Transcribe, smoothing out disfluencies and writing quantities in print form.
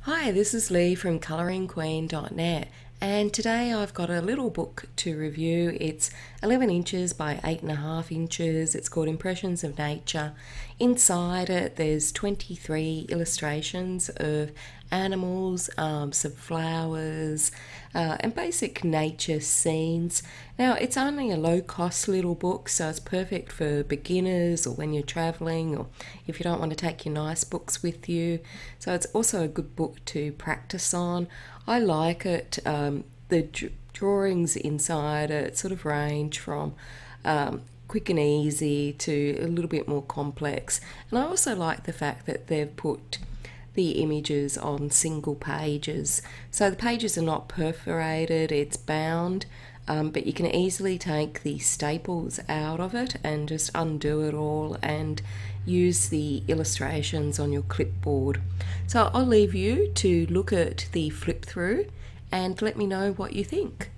Hi, this is Lee from colouringqueen.net, and today I've got a little book to review. It's 11 inches by 8.5 inches. It's called Impressions of Nature. Inside it there's 23 illustrations of animals, some flowers, and basic nature scenes. Now, it's only a low-cost little book, so it's perfect for beginners or when you're travelling or if you don't want to take your nice books with you. So it's also a good book to practice on. I like it. The drawings inside it sort of range from quick and easy to a little bit more complex. And I also like the fact that they've put the images on single pages. So the pages are not perforated, it's bound, but you can easily take the staples out of it and just undo it all and use the illustrations on your clipboard. So I'll leave you to look at the flip through and let me know what you think.